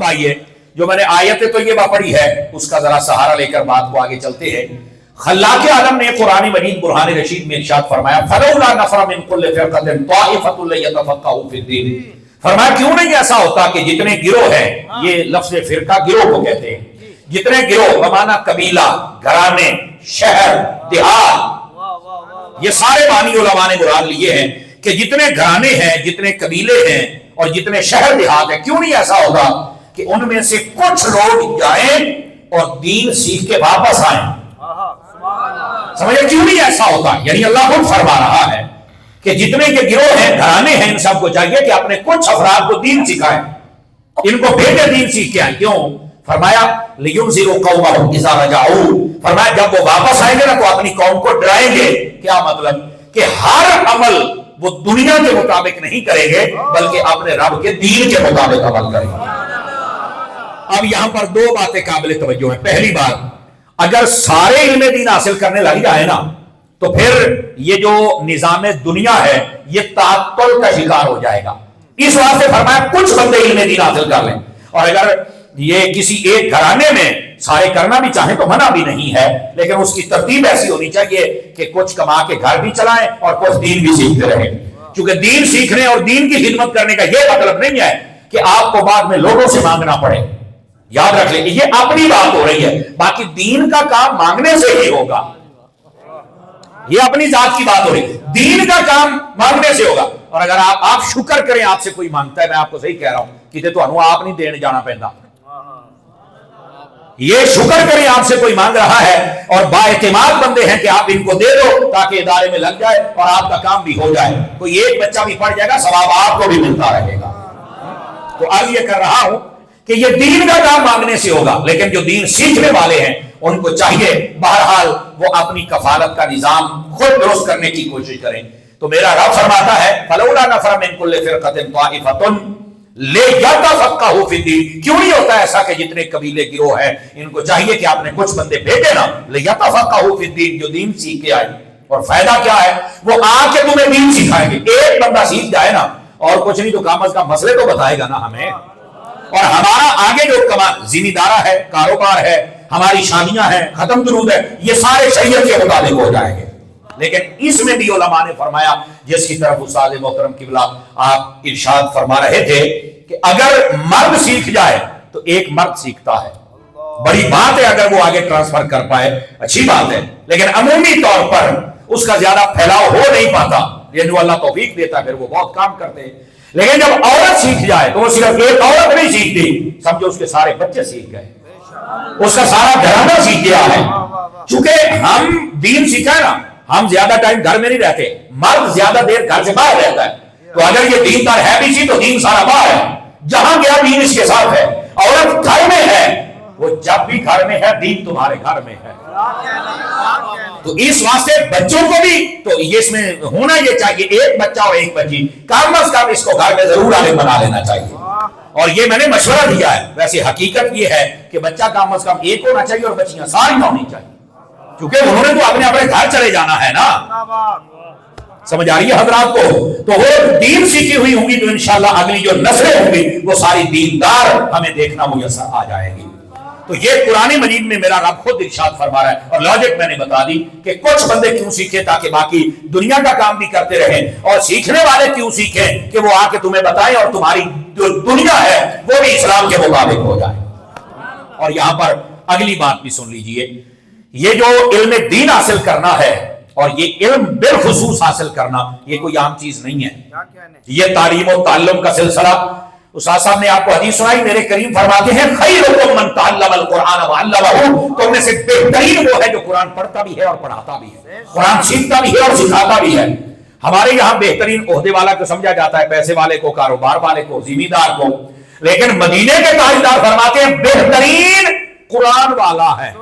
آئیے جو میں نے آیت طیبہ پڑھی ہے اس کا ذرا سہارا لے کر بات کو آگے چلتے ہیں۔ خلاق عالم نے قرآن مجید برہان رشید میں ارشاد فرمایا فلولا نفر من كل فرقة طائفة ليتفقهوا في الدين، فرمایا کیوں نہیں ایسا ہوتا کہ جتنے گروہ ہیں، یہ لفظ فرقہ گروہ کو کہتے ہیں، جتنے گروہ بمانا قبیلہ، گھرانے، شہر، دیہات، یہ سارے معنی علماء نے مراد لیے ہیں کہ جتنے گھرانے ہیں، جتنے قبیلے ہیں اور جتنے شہر دیہات ہیں، کیوں نہیں ایسا ہوگا کہ ان میں سے کچھ لوگ جائیں اور دین سیکھ کے واپس آئیں؟ سمجھے کیوں نہیں ایسا ہوتا؟ یعنی اللہ خود فرما رہا ہے کہ جتنے یہ گروہ ہیں، گھرانے ہیں، ان سب کو چاہیے کہ اپنے کچھ افراد کو دین سکھائیں، ان کو بھیجے دین سیکھ کے آئیں۔ کیوں؟ فرمایا لِيُنذِرُوا قَوْمَهُمْ إِذَا رَجَعُوا، فرمایا جب وہ واپس آئیں گے نا تو اپنی قوم کو ڈرائیں گے۔ کیا مطلب؟ کہ ہر عمل وہ دنیا کے مطابق نہیں کریں گے بلکہ اپنے رب کے دین کے مطابق عمل کریں گے۔ اب یہاں پر دو باتیں قابل توجہ ہیں۔ پہلی بات، اگر سارے علم دین حاصل کرنے لگ جائے نا تو پھر یہ جو نظام دنیا ہے یہ تعطل کا شکار ہو جائے گا۔ اس واسطے فرمایا کچھ بندے علم دین حاصل کر لیں، اور اگر یہ کسی ایک گھرانے میں سارے کرنا بھی چاہیں تو منع بھی نہیں ہے، لیکن اس کی ترتیب ایسی ہونی چاہیے کہ کچھ کما کے گھر بھی چلائیں اور کچھ دین بھی سیکھتے رہیں، کیونکہ دین سیکھنے اور دین کی خدمت کرنے کا یہ مطلب نہیں ہے کہ آپ کو بعد میں لوگوں سے مانگنا پڑے۔ یاد رکھ لیں یہ اپنی بات ہو رہی ہے، باقی دین کا کام مانگنے سے ہی ہوگا، یہ اپنی ذات کی بات ہو رہی ہے، دین کا کام مانگنے سے ہوگا۔ اور اگر آپ شکر کریں آپ سے کوئی مانگتا ہے، میں آپ کو صحیح کہہ رہا ہوں کہ تو آپ نہیں دین جانا پہنتا، یہ شکر کریں آپ سے کوئی مانگ رہا ہے اور بااعتماد بندے ہیں کہ آپ ان کو دے دو تاکہ ادارے میں لگ جائے اور آپ کا کام بھی ہو جائے، کوئی ایک بچہ بھی پڑھ جائے گا ثواب آپ کو بھی ملتا رہے گا۔ تو اب یہ کر رہا ہوں کہ یہ دین کا کام مانگنے سے ہوگا، لیکن جو دین سیکھنے والے ہیں ان کو چاہیے بہرحال وہ اپنی کفالت کا نظام خود درست کرنے کی کوشش کریں۔ تو میرا رب فرماتا ہے فلولا نفر من كل فرقة طائفة ليتفقهوا في الدين، کیوں نہیں ہوتا ایسا کہ جتنے قبیلے گروہ ہیں ان کو چاہیے کہ آپ نے کچھ بندے بھیجے نا ليتفقهوا في الدين، جو دین سیکھ کے آئے۔ اور فائدہ کیا ہے؟ وہ آ کے تمہیں دین سکھائیں گے۔ ایک بندہ سیکھ جائے نا اور کچھ نہیں تو کم از کم مسئلے تو بتائے گا نا ہمیں، اور ہمارا آگے جو ذمہ دارہ ہے، کاروبار ہے، ہماری شادیاں ہیں، ختم درود ہے، یہ سارے شریعت کے مطابق ہو جائیں گے۔ لیکن اس میں بھی علماء نے فرمایا، جس کی طرف استاد محترم قبلہ آپ ارشاد فرما رہے تھے کہ اگر مرد سیکھ جائے تو ایک مرد سیکھتا ہے، بڑی بات ہے اگر وہ آگے ٹرانسفر کر پائے، اچھی بات ہے، لیکن عمومی طور پر اس کا زیادہ پھیلاؤ ہو نہیں پاتا، یہ جو اللہ توفیق دیتا ہے پھر وہ بہت کام کرتے ہیں۔ لیکن جب عورت سیکھ جائے تو وہ صرف ایک عورت نہیں سیکھتی، سمجھو اس کے سارے بچے سیکھ گئے، اس کا سارا گھرانہ سیکھ گیا ہے۔ چونکہ ہم دین سیکھا ہے نا، ہم زیادہ ٹائم گھر میں نہیں رہتے، مرد زیادہ دیر گھر سے باہر رہتا ہے، تو اگر یہ دین دار ہے بھی سی تو دین سارا باہر ہے، جہاں گیا دین اس کے ساتھ ہے۔ عورت گھر میں ہے، وہ جب بھی گھر میں ہے دین تمہارے گھر میں ہے۔ تو اس واسطے بچوں کو بھی تو یہ اس میں ہونا یہ چاہیے، ایک بچہ اور ایک بچی کم از کم اس کو گھر میں ضرور عالم بنا لینا چاہیے۔ اور یہ میں نے مشورہ دیا ہے، ویسے حقیقت یہ ہے کہ بچہ کم از کم ایک ہونا چاہیے اور بچیاں ساری ہونی چاہیے، کیونکہ انہوں نے تو اپنے گھر چلے جانا ہے نا۔ سمجھ آ رہی ہے حضرات کو؟ تو وہ دین سیکھی ہوئی ہوں گی تو انشاءاللہ اگلی جو نسلیں ہوں گی وہ ساری دیندار ہمیں دیکھنا میسر آ جائے گی۔ تو یہ قرآن مجید میں میرا رب خود ارشاد فرما رہا ہے، اور لاجک میں نے بتا دی کہ کچھ بندے کیوں سیکھے تاکہ باقی دنیا کا کام بھی کرتے رہیں، اور سیکھنے والے کیوں سیکھیں کہ وہ آ کے تمہیں بتائیں اور تمہاری جو دنیا ہے وہ بھی اسلام کے مطابق ہو جائے۔ اور یہاں پر اگلی بات بھی سن لیجئے، یہ جو علم دین حاصل کرنا ہے اور یہ علم بالخصوص حاصل کرنا یہ کوئی عام چیز نہیں ہے، یہ تعلیم و تعلم کا سلسلہ۔ استاد صاحب نے آپ کو حدیث سنائی، میرے کریم فرماتے ہیں خیرکم من تعلم القرآن وعلمہ، تم میں سے بہترین وہ ہے جو قرآن پڑھتا بھی ہے اور پڑھاتا بھی ہے، قرآن سیکھتا بھی ہے اور سکھاتا بھی ہے۔ ہمارے یہاں بہترین عہدے والا کو سمجھا جاتا ہے، پیسے والے کو، کاروبار والے کو، ذمہ دار کو، لیکن مدینے کے تاجدار فرماتے ہیں بہترین قرآن والا ہے۔